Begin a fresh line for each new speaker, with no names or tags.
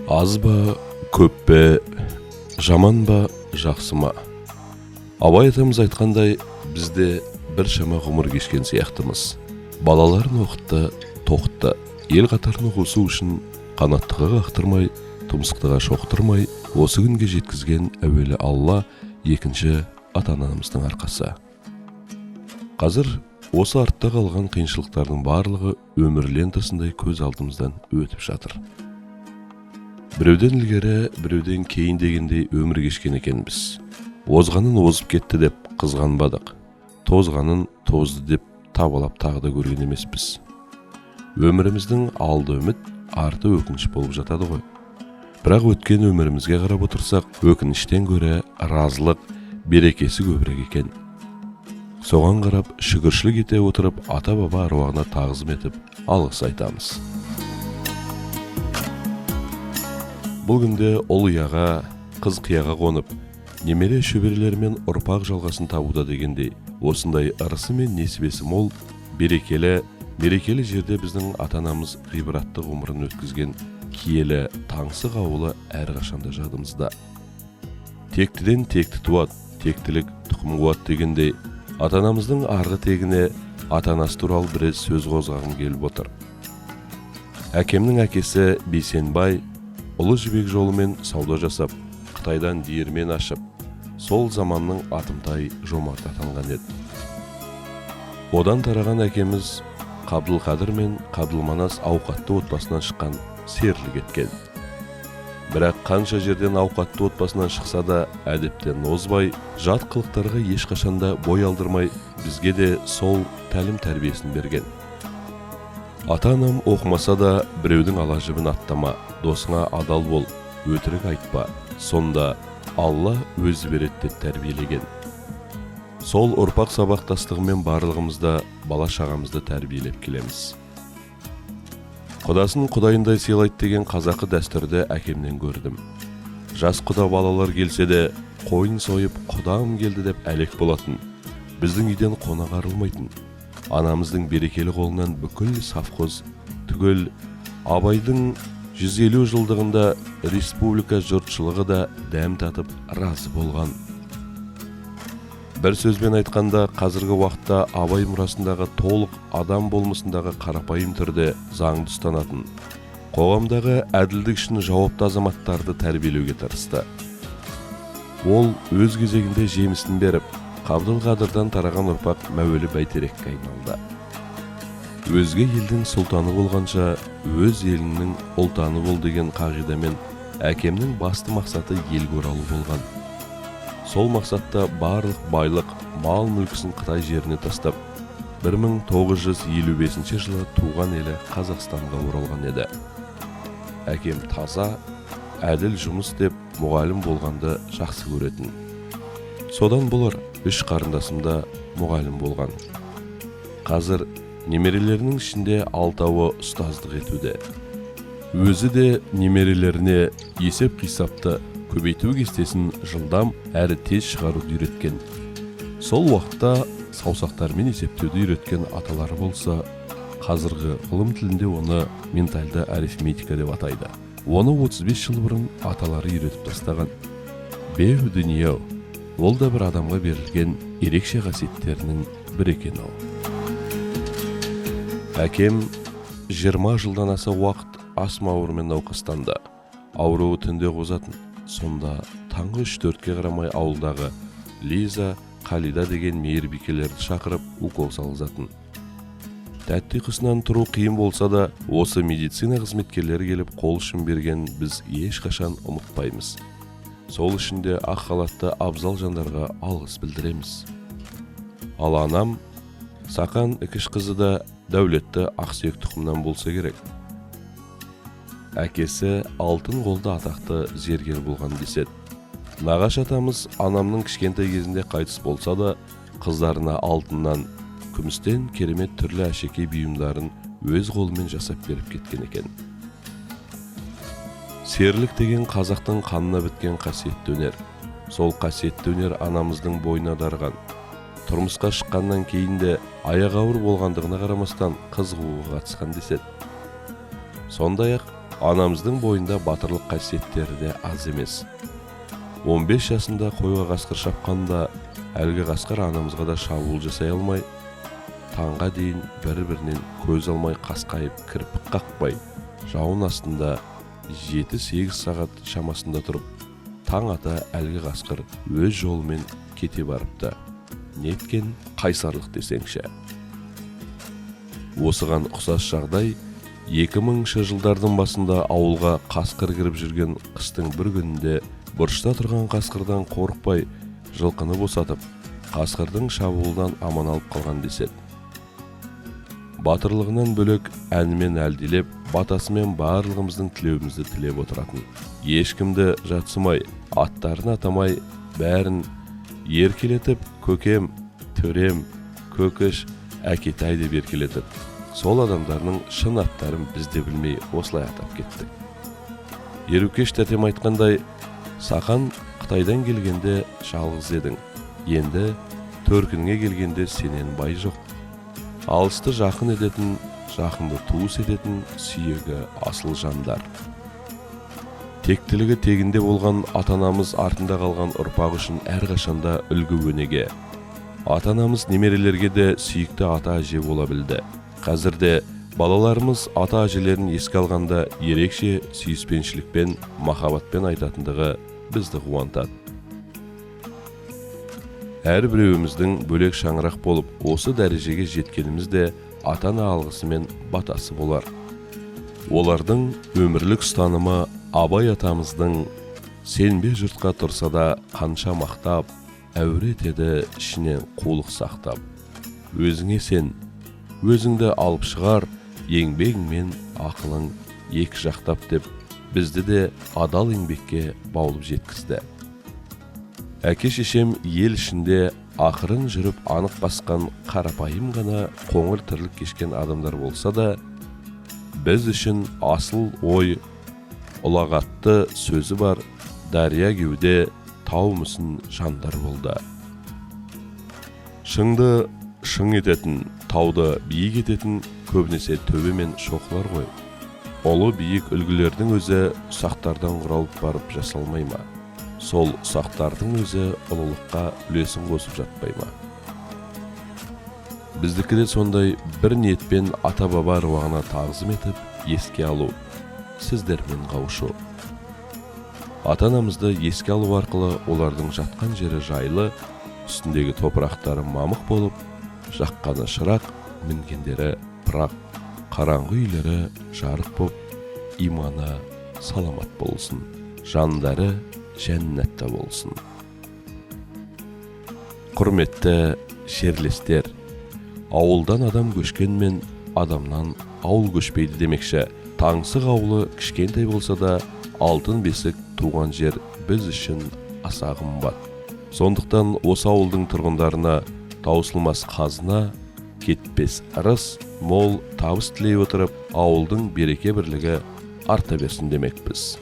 Аз ба, көп пе, жаман ба, жақсы ма? Абай атамыз айтқандай, бізде бір шама ғұмыр кешкен сияқтымыз. Балаларын оқытты, тоқытты. Ел қатарына қосу үшін қанаттыға қақтырмай, тұмсықтыға шоқтырмай, осы күнге жеткізген әуелі Алла, екінші ата-анамыздың арқасы. Қазір осы артта қалған қиыншылықтардың барлығы өмір лентасындай көз алдымыздан өтіп жатыр. Біреуден ілгері, біреуден кейін дегендей өмір кешкен екенбіз. Озғанын озып кетті деп қызғанбадық. Тозғанын тозды деп табалап тағы да көрген емеспіз. Өміріміздің алды үміт, арты өкініш болып жатады ғой. Бірақ өткен өмірімізге қарап отырсақ, өкініштен гөрі разылық, берекесі көбірек екен. Соған қарап, шүкіршілік ете отырып, ата-баба аруағына тағзым етіп, алғыс айтамыз. Бұл күнде ұл ұяға, қыз қияға қонып, немере шөберелермен ұрпақ жалғасын табуда дегендей, осындай ырысы мен несібесі мол, берекелі жерде біздің ата-анамыз ғибратты ғұмырын өткізген киелі таңсық ауылы әрқашанда жадымызда. Тектіден текті туады, тектілік тұқым қуады дегендей, ата-анамыздың арғы тегіне ата-анасы туралы біраз сөз қозғағым келіп отыр. Әкемнің әкесі Бейсенбай ұлы жібек жолымен сауда жасап, Қытайдан диірмен ашып, сол заманның атымтай жомарт атанған еді. Одан тараған әкеміз Қабдылқадыр мен Қабдылманас ауқатты отбасынан шыққан серлік еткен. Бірақ қанша жерден ауқатты отбасынан шықса да, әдептен озбай, жат қылықтарға ешқашанда бой алдырмай, бізге де сол тәлім тәрбиесін берген. Ата-анам оқымаса да, біреудің ала жібін аттама, досыңа адал бол, өтірік айтпа, сонда Алла өзі береді деп тәрбиелеген. Сол ұрпақ сабақтастығымен барлығымызда бала шағамызды тәрбиелеп келеміз. Құдасын құдайындай сыйлайды деген қазақы дәстүрді әкемнен көрдім. Жас құда балалар келсе де, қойын сойып құдам келді деп әлек болатын. Біздің үйден қонақ арылмайтын. Анамыздың берекелі қолынан бүкіл совхоз түгел Абайдың 150 жылдығында республика жұртшылығы да дәм татып разы болған. Бір сөзбен айтқанда, қазіргі уақытта Абай мұрасындағы толық адам болмысындағы қарапайым түрде заңды ұстанатын, қоғамдағы әділдік үшін жауапты азаматтарды тәрбиелеуге тырысты. Ол өз кезегінде жемісін беріп, Қабдылқадырдан тараған ұрпақ Мәуелі Бәйтерекке айналды. Өзге елдің сұлтаны болғанша, өз елінің ұлтаны бол деген қағидамен әкемнің басты мақсаты елге оралу болған. Сол мақсатта барлық байлық, мал мүлкісін Қытай жеріне тастап, 1955 жылы туған елі Қазақстанға оралған еді. Әкем таза, әділ жұмыс деп мұғалім болғанды жақсы көретін. Содан болар 3 қарындасымда мұғалім болған. Қазір немерелерінің ішінде 6-ы ұстаздық етуде. Өзі де немерелеріне есеп-қисапты көбейту кестесін жылдам әрі тез шығаруды үйреткен. Сол уақытта саусақтармен есептеуді үйреткен аталары болса, қазіргі ғылым тілінде оны ментальды арифметика деп атайды. Оны 35 жыл бұрын аталары үйретіп тастаған. Беу дүние, ол да бір адамға берілген ерекше қасиеттерінің бір екен ау. Әкем 20 жылдан аса уақыт астма ауруымен науқастанды. Ауруы түнде қозатын. Сонда таңғы 3-4-ке қарамай ауылдағы Лиза, Қалида деген мейірбикелерді шақырып укол салғызатын. Тәтті ұйқысынан тұру қиын болса да, осы медицина қызметкерлері келіп қол ұшын берген біз ешқашан ұмытпаймыз. Сол үшінде ақ халатты абзал жандарға алғыс білдіреміз. Ал анам, Сақан Ікіш қызы да дәулетті ақсүйек тұқымнан болса керек. Әкесі алтын қолды атақты зергер болған деседі. Нағаш атамыз анамның кішкентай кезінде қайтыс болса да, қыздарына алтыннан, күмістен керемет түрлі әшекей бұйымдарын өз қолымен жасап беріп кеткен екен. Серлік деген қазақтың қанына біткен қасиетті өнер. Сол қасиетті өнер анамыздың бойына дарған. Тұрмысқа шыққаннан кейін де аяқ ауыр болғандығына қарамастан қыз қууға қатысқан деседі. Сондай-ақ анамыздың бойында батырлық қасиеттері де аз емес. 15 жасында қойға қасқыр шапқанда, әлгі қасқыр анамызға да шабуыл жасай алмай, таңға дейін бір-бірінен көз алмай қасқайып кірпік қақпай, жауын астында 7-8 сағат шамасында тұрып, таң ата әлгі қасқыр өз жолымен кете барыпты. Неткен қайсарлық десеңші. Осыған ұқсас жағдай 2000 жылдардың басында ауылға қасқыр кіріп жүрген қыстың бір күнінде бұрышта тұрған қасқырдан қорықпай, жылқыны босатып, қасқырдың шабуылдан аман алып қалған деседі. Батырлығынан бөлек әнімен әлдилеп, батасымен барлығымыздың тілеуімізді тілеп отыратын. Ешкімді жатсымай, аттарын атамай, бәрін еркелетіп, көкем, төрем, көкіш, әкетай деп еркелетіп, сол адамдарының шын аттарын бізде білмей осылай атап кеттік. Ерукеш тәтем айтқандай, сақан Қытайдан келгенде жалғыз едің, енді төркінге келгенде сенен бай жоқ. Алысты жақын ететін, жақынды туыс ететін сүйегі асыл жандар. Тектілігі тегінде болған ата-анамыз артында қалған ұрпақ үшін әрқашанда үлгі өнеге. Ата-анамыз немерелерге де сүйікті ата-әже бола білді. Қазірде балаларымыз ата-әжелерін еске алғанда ерекше сүйіспеншілікпен, махаббатпен айтатындығы бізді қуантады. Әрбіреуіміздің бөлек шаңырақ болып, осы дәрежеге жеткеніміз де ата-ана алғысы мен батасы болар. Олардың өмірлік ұстанымы Абай атамыздың сенбе жұртқа тұрса да қанша мақтап, әуре етеді ішінен қулық сақтап. Өзіңе сен, өзіңді алып шығар, еңбегің мен ақылың екі жақтап деп, бізді де адал еңбекке баулып жеткізді. Әке-шешем ел ішінде ақырын жүріп анық басқан қарапайым ғана қоңыр тірлік кешкен адамдар болса да, біз үшін асыл ой, ұлағатты сөзі бар, дария кеуде тау мүсін жандар болды. Шыңды шың ететін, тауды биік ететін көбінесе төбе мен шоқылар ғой. Ұлы биік үлгілердің өзі ұсақтардан құралып барып жасалмай ма? Сол ұсақтардың өзі ұлылыққа үлесін қосып жатпай ма? Біздікі де сондай бір ниетпен ата-баба аруағына тағзым етіп, еске алу, сіздермен қауышу. Ата-анамызды еске алу арқылы олардың жатқан жері жайлы, үстіндегі топырақтары мамық болып, жаққаны шырақ, мінгендері пырақ, қараңғы үйлері жарық боп, иманы саламат болсын, жандары жәннатта болсын. Құрметті жерлестер, ауылдан адам көшкенмен адамнан ауыл көшпейді демекші. Таңсық ауылы кішкентай болса да, алтын бесік туған жер біз үшін аса қымбат. Сондықтан осы ауылдың тұрғындарына таусылмас қазына, кетпес ырыс, мол табыс тілей отырып, ауылдың береке бірлігі арта берсін демекпіз.